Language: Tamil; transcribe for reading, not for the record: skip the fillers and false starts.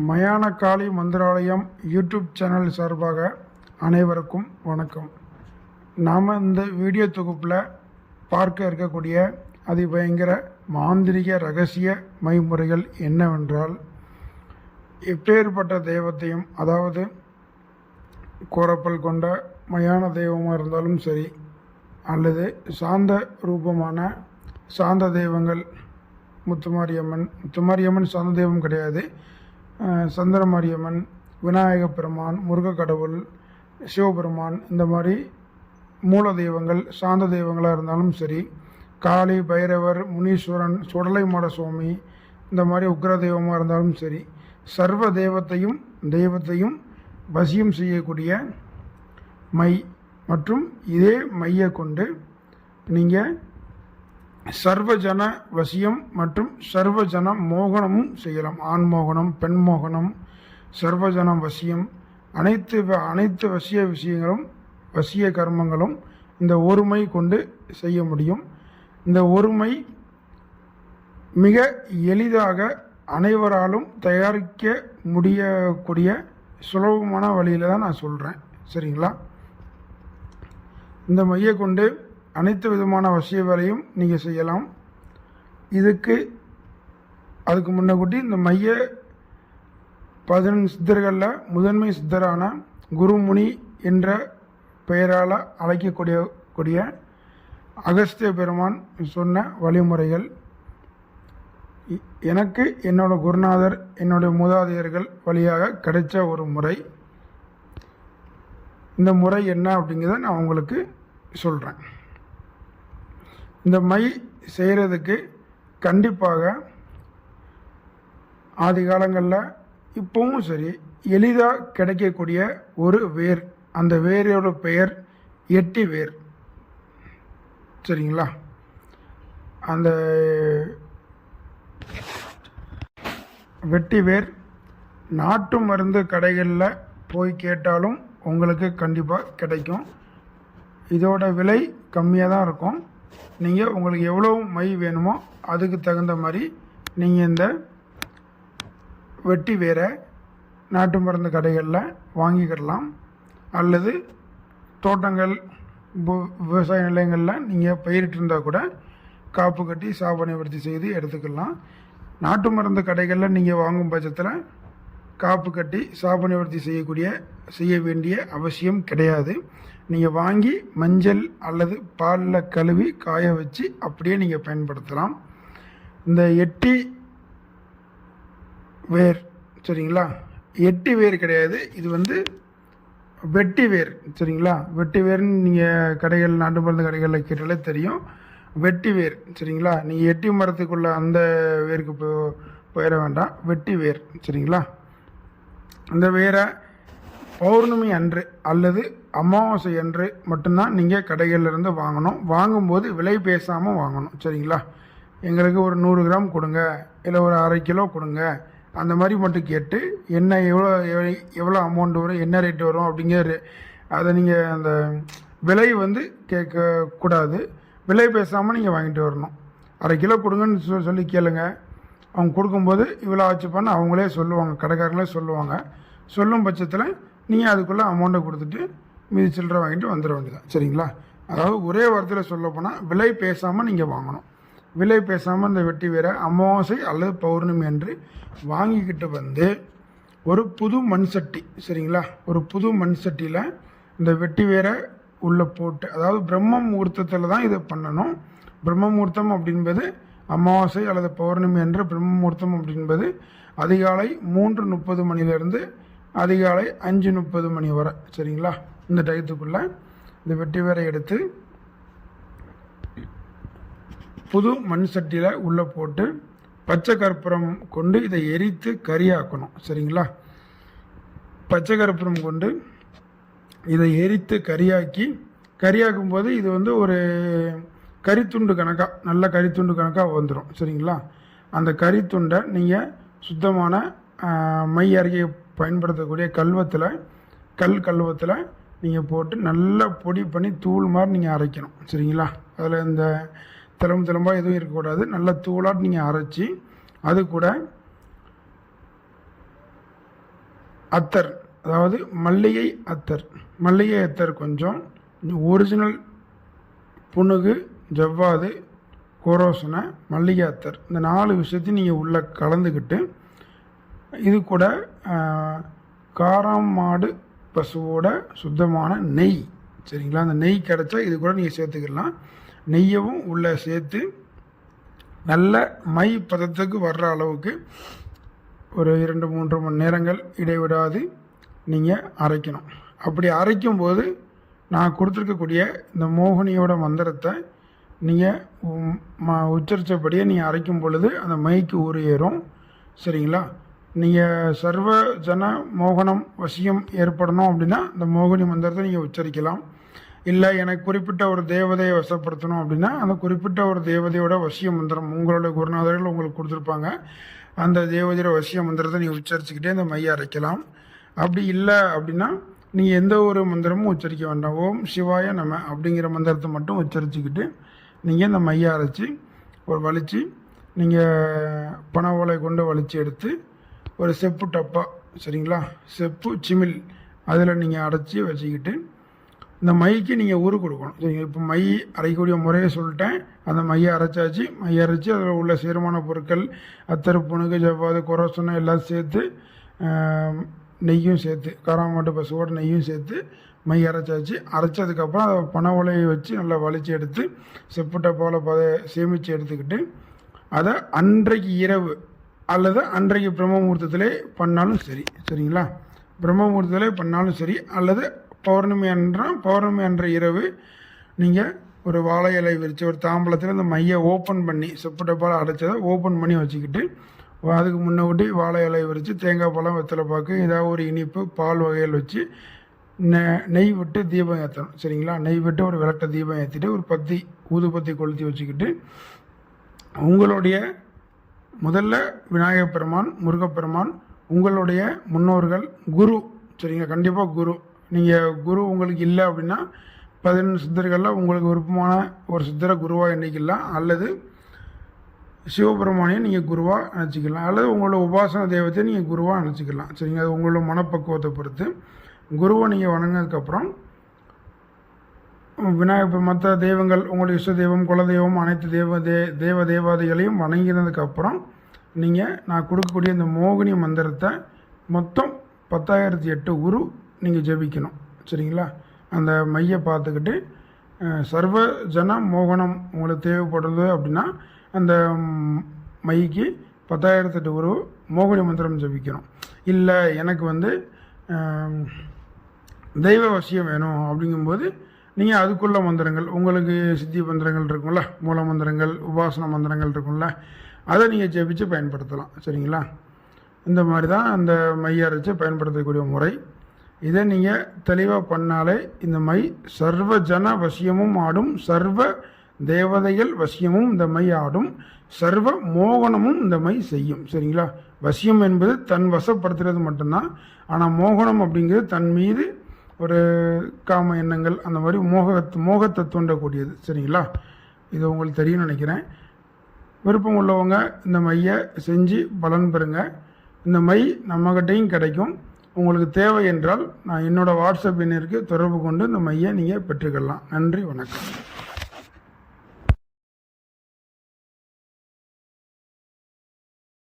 மயான காளி மந்திராலயம் யூடியூப் சேனல் சார்பாக அனைவருக்கும் வணக்கம். நாம் இந்த வீடியோ தொகுப்பில் பார்க்க இருக்கக்கூடிய அதிபயங்கர மாந்திரிக ரகசிய மைமுறைகள் என்னவென்றால், எப்பேற்பட்ட தெய்வத்தையும், அதாவது கோரப்பல் கொண்ட மயான தெய்வமாக இருந்தாலும் சரி, அல்லது சாந்த ரூபமான சாந்த தெய்வங்கள், முத்துமாரியம்மன் சாந்த தெய்வம் கிடையாது, சந்திரமாரியம்மன், விநாயக பெருமான், முருக கடவுள், சிவபெருமான், இந்த மாதிரி மூல தெய்வங்கள் சாந்த தெய்வங்களாக இருந்தாலும் சரி, காளி, பைரவர், முனீஸ்வரன், சுடலை மாட சுவாமி, இந்த மாதிரி உக்ர தெய்வமாக இருந்தாலும் சரி, சர்வ தெய்வத்தையும் வசியம் செய்யக்கூடிய மை மற்றும் இதே மையை கொண்டு நீங்கள் சர்வஜன வசியம் மற்றும் சர்வஜன மோகனமும் செய்யலாம். ஆண் மோகனம், பெண் மோகனம், சர்வஜன வசியம், அனைத்து வசிய விஷயங்களும், வசிய கர்மங்களும் இந்த ஒருமை கொண்டு செய்ய முடியும். இந்த ஒருமை மிக எளிதாக அனைவராலும் தயாரிக்க முடியக்கூடிய சுலபமான வழியில் தான் நான் சொல்கிறேன். சரிங்களா? இந்த மையை கொண்டு அனைத்து விதமான வசிய வேலையும் நீங்கள் செய்யலாம். அதுக்கு முன்னக்கூட்டி இந்த மைய 11 சித்தர்களில் முதன்மை சித்தரான குருமுனி என்ற பெயரால் அழைக்கக்கூடிய அகஸ்திய பெருமான் சொன்ன வழிமுறைகள், எனக்கு என்னோட குருநாதர், என்னுடைய மூதாதையர்கள் வழியாக கிடைச்ச ஒரு முறை. இந்த முறை என்ன அப்படிங்கிறத நான் உங்களுக்கு சொல்கிறேன். இந்த மை செய்கிறதுக்கு கண்டிப்பாக ஆதி காலங்களில், இப்போவும் சரி, எளிதாக கிடைக்கக்கூடிய ஒரு வேர், அந்த வேரோட பெயர் எட்டி வேர். சரிங்களா? அந்த வெட்டி வேர் நாட்டு மருந்து கடைகளில் போய் கேட்டாலும் உங்களுக்கு கண்டிப்பாக கிடைக்கும். இதோட விலை கம்மியாக தான் இருக்கும். நீங்கள் உங்களுக்கு எவ்வளோ மை வேணுமோ அதுக்கு தகுந்த மாதிரி நீங்கள் இந்த வெட்டி வேரை நாட்டு மருந்து கடைகளில் வாங்கிக்கிடலாம். அல்லது தோட்டங்கள், விவசாய நிலையங்களில் நீங்கள் பயிரிட்டு இருந்தால் கூட காப்பு கட்டி சாபனை செய்து எடுத்துக்கலாம். நாட்டு மருந்து கடைகளில் நீங்கள் வாங்கும் பட்சத்தில் காப்பு கட்டி சாபனை செய்ய வேண்டிய அவசியம் கிடையாது. நீங்கள் வாங்கி மஞ்சள் அல்லது பாலில் கழுவி காய வச்சு அப்படியே நீங்கள் பயன்படுத்தலாம். இந்த எட்டி வேர், சரிங்களா, எட்டி வேர் கிடையாது, இது வெட்டி வேர். சரிங்களா? வெட்டி வேர்னு நீங்கள் கடைகள், நாட்டு மருந்து கடைகளில் கேட்டாலே தெரியும். வெட்டி வேர். சரிங்களா? நீங்கள் எட்டி மரத்துக்குள்ள அந்த வேருக்கு போயிட வேண்டாம், வெட்டி வேர். சரிங்களா? அந்த வேரை பௌர்ணமி அன்று அல்லது அமாவாசை அன்று மட்டும்தான் நீங்கள் கடைகளிலிருந்து வாங்கணும். வாங்கும்போது விலை பேசாமல் வாங்கணும். சரிங்களா? எங்களுக்கு ஒரு 100 கிராம் கொடுங்க, இல்லை ஒரு அரை கிலோ கொடுங்க, அந்த மாதிரி மட்டும் கேட்டு என்ன எவ்வளோ அமௌண்ட் வரும், என்ன ரேட் வரும் அப்படிங்கிற அதை நீங்கள் அந்த விலை கேட்கக்கூடாது. விலை பேசாமல் நீங்கள் வாங்கிட்டு வரணும். அரை கிலோ கொடுங்கன்னு சொல்லி கேளுங்க. அவங்க கொடுக்கும்போது இவ்வளோ ஆச்சுப்பான்னு அவங்களே சொல்லுவாங்க, கடைக்காரங்களே சொல்லுவாங்க. சொல்லும் பட்சத்தில் நீங்கள் அதுக்குள்ளே அமௌண்ட்டை கொடுத்துட்டு மீதி சில்லறை வாங்கிட்டு வந்துட வேண்டியதான். சரிங்களா? அதாவது ஒரே வாரத்தில் சொல்ல போனால் விலை பேசாமல் நீங்கள் வாங்கணும். விலை பேசாமல் இந்த வெட்டி வேரை அமாவாசை அல்லது பௌர்ணமி அன்று வாங்கிக்கிட்டு ஒரு புது மண் சட்டி, சரிங்களா, ஒரு புது மண் சட்டியில் இந்த வெட்டி வேரை உள்ளே போட்டு, அதாவது பிரம்ம முகூர்த்தத்தில் தான் இதை பண்ணணும். பிரம்ம முகூர்த்தம் அப்படின்பது அமாவாசை அல்லது பௌர்ணமி அன்று பிரம்ம முகூர்த்தம் அப்படின்பது அதிகாலை 3:30 மணிலேருந்து அதிகாலை 5:30 மணி வரை. சரிங்களா? இந்த டயத்துக்குள்ளே இந்த வெட்டி வேரை எடுத்து புது மண் சட்டியில் உள்ளே போட்டு பச்சை கற்பூரம் கொண்டு இதை எரித்து கரியாக்கணும். சரிங்களா? பச்சை கற்பூரம் கொண்டு இதை எரித்து கரியாக்கும் போது இது ஒரு கரித்துண்டு கணக்காக, நல்ல கரித்துண்டு கணக்காக வந்துடும். சரிங்களா? அந்த கரித்துண்டை நீங்கள் சுத்தமான மை அரைக்க பயன்படுத்தக்கூடிய கல்வத்தில் நீங்கள் போட்டு நல்லா பொடி பண்ணி தூள் மாதிரி நீங்கள் அரைக்கணும். சரிங்களா? அதில் இந்த திளம்பாக எதுவும் இருக்கக்கூடாது. நல்லா தூளாக நீங்கள் அரைச்சி அது கூட அத்தர், அதாவது மல்லிகை அத்தர், மல்லிகை அத்தர் கொஞ்சம், ஒரிஜினல் புனுகு, ஜவ்வாது, கோரோசனை, மல்லிகை அத்தர், இந்த 4 விஷயத்தையும் நீங்கள் உள்ளே கலந்துக்கிட்டு இது கூட காராம் மாடு பசுவோட சுத்தமான நெய், சரிங்களா, அந்த நெய் கிடச்சா இது கூட நீங்கள் சேர்த்துக்கலாம். நெய்யவும் உள்ளே சேர்த்து நல்ல மை பதத்துக்கு வர்ற அளவுக்கு ஒரு 2-3 மணி நேரங்கள் இடைவிடாது நீங்கள் அரைக்கணும். அப்படி அரைக்கும்போது நான் கொடுத்துருக்கக்கூடிய இந்த மோகினியோட மந்திரத்தை நீங்கள் உச்சரித்தபடியே நீங்கள் அரைக்கும் பொழுது அந்த மைக்கு ஊறு ஏறும், சரிங்களா. நீங்கள் சர்வ ஜன மோகனம் வசியம் ஏற்படணும் அப்படின்னா இந்த மோகினி மந்திரத்தை நீங்கள் உச்சரிக்கலாம். இல்லை எனக்கு குறிப்பிட்ட ஒரு தேவதையை வசப்படுத்தணும் அப்படின்னா அந்த குறிப்பிட்ட ஒரு தேவதையோட வசிய மந்திரம் உங்களோட குருநாதர்கள் உங்களுக்கு கொடுத்துருப்பாங்க, அந்த தேவதையோட வசிய மந்திரத்தை நீங்கள் உச்சரிச்சுக்கிட்டே இந்த மையை அரைக்கலாம். அப்படி இல்லை அப்படின்னா நீங்கள் எந்த ஒரு மந்திரமும் உச்சரிக்க வேண்டாம். ஓம் சிவாய நம அப்படிங்கிற மந்திரத்தை மட்டும் உச்சரிச்சுக்கிட்டு நீங்கள் இந்த மையை அரைச்சி ஒரு வலித்து நீங்கள் பனை ஓலை கொண்டு வலித்து எடுத்து ஒரு செப்பு டப்பா, சரிங்களா, செப்பு சிமிழ் அதில் நீங்கள் அடைச்சி வச்சுக்கிட்டு இந்த மைக்கு நீங்கள் ஊறு கொடுக்கணும், சரிங்க. இப்போ மை அரைக்கக்கூடிய முறையை சொல்லிட்டேன். அந்த மையை அரைச்சாச்சு. மையை அரைச்சி அதில் உள்ள சேர்மான பொருட்கள் அத்தர், புனுகு, ஜவ்வாது, கொரோசனை எல்லாம் சேர்த்து நெய்யும் சேர்த்து காராமாட்டு பசுவோட நெய்யும் சேர்த்து மை அரைச்சாச்சு. அரைச்சதுக்கப்புறம் அதை பனை ஓலையை வச்சு நல்லா வலித்து எடுத்து செப்பு டப்பாவில் சேமித்து எடுத்துக்கிட்டு அதை அன்றைக்கு இரவு அல்லது அன்றைக்கு பிரம்ம முகூர்த்தத்திலே பண்ணாலும் சரி, சரிங்களா. பிரம்ம முகூர்த்தத்திலே பண்ணாலும் சரி, அல்லது பௌர்ணமி அன்ற இரவு நீங்கள் ஒரு வாழை இலை விரித்து ஒரு தாம்பலத்தில் இந்த மையை ஓப்பன் பண்ணி செப்பு டப்பாவில் அடைச்சதை ஓப்பன் பண்ணி வச்சுக்கிட்டு அதுக்கு முன்னாடி வாழை இலை விரித்து தேங்காய் பழம், வெத்தலை பாக்கு, ஏதாவது ஒரு இனிப்பு பால் வகைகள் வச்சு நெய் விட்டு தீபம் ஏற்றணும், சரிங்களா. நெய் விட்டு ஒரு விளக்க தீபம் ஏற்றிட்டு ஒரு பத்தி ஊதுபத்தி கொளுத்தி வச்சுக்கிட்டு உங்களுடைய முதல்ல விநாயகப் பெருமான், முருகப்பெருமான், உங்களுடைய முன்னோர்கள், குரு, சரிங்களா. கண்டிப்பாக குரு, நீங்கள் குரு உங்களுக்கு இல்லை அப்படின்னா 11 சித்தர்களில் உங்களுக்கு விருப்பமான ஒரு சித்தரை குருவாக எண்ணிக்கலாம், அல்லது சிவபெருமானையும் நீங்கள் குருவாக நினச்சிக்கலாம், அல்லது உங்களோட உபாசன தெய்வத்தை நீங்கள் குருவாக நினச்சிக்கலாம், சரிங்க. அது உங்களோட மனப்பக்குவத்தை பொறுத்து. குருவை நீங்கள் வணங்கினதுக்கப்புறம் விநாயகர் மற்ற தெய்வங்கள் உங்களுடைய இஷ்ட தெய்வம், குலதெய்வம், அனைத்து தேவாதைகளையும் வணங்கினதுக்கப்புறம் நீங்கள் நான் கொடுக்கக்கூடிய இந்த மோகினி மந்திரத்தை மொத்தம் 10,008 உரு நீங்கள் ஜெபிக்கணும், சரிங்களா. அந்த மையை பார்த்துக்கிட்டு சர்வ ஜன மோகனம் உங்களுக்கு தேவைப்படுது அப்படின்னா அந்த மைக்கு 10,008 உரு மோகினி மந்திரம் ஜெபிக்கணும். இல்லை எனக்கு தெய்வ வசியம் வேணும் அப்படிங்கும்போது நீங்கள் அதுக்குள்ள மந்திரங்கள் உங்களுக்கு சித்தி மந்திரங்கள் இருக்கும்ல, மூல மந்திரங்கள், உபாசன மந்திரங்கள் இருக்கும்ல, அதை நீங்கள் ஜெபிச்சு பயன்படுத்தலாம், சரிங்களா. இந்த மாதிரி தான் அந்த மையை அரைச்சி பயன்படுத்தக்கூடிய முறை. இதை நீங்கள் தெளிவாக பண்ணாலே இந்த மை சர்வ ஜன வசியமும் ஆடும், சர்வ தேவதைகள் வசியமும் இந்த மை ஆடும், சர்வ மோகனமும் இந்த மை செய்யும், சரிங்களா. வசியம் என்பது தன் வசப்படுத்துறது மட்டும்தான். ஆனால் மோகனம் அப்படிங்கிறது தன் மீது ஒரு காம எண்ணங்கள் அந்த மாதிரி மோகத்தை தூண்டக்கூடியது, சரிங்களா. இது உங்களுக்கு தெரியும்னு நினைக்கிறேன். விருப்பம் உள்ளவங்க இந்த மையை செஞ்சு பலன் பெறுங்க. இந்த மை நம்மகிட்டையும் கிடைக்கும். உங்களுக்கு தேவை என்றால் நான் என்னோடய வாட்ஸ்அப் எண்ணிற்கு தொடர்பு கொண்டு இந்த மையை நீங்கள் பெற்றுக்கொள்ளலாம். நன்றி, வணக்கம்.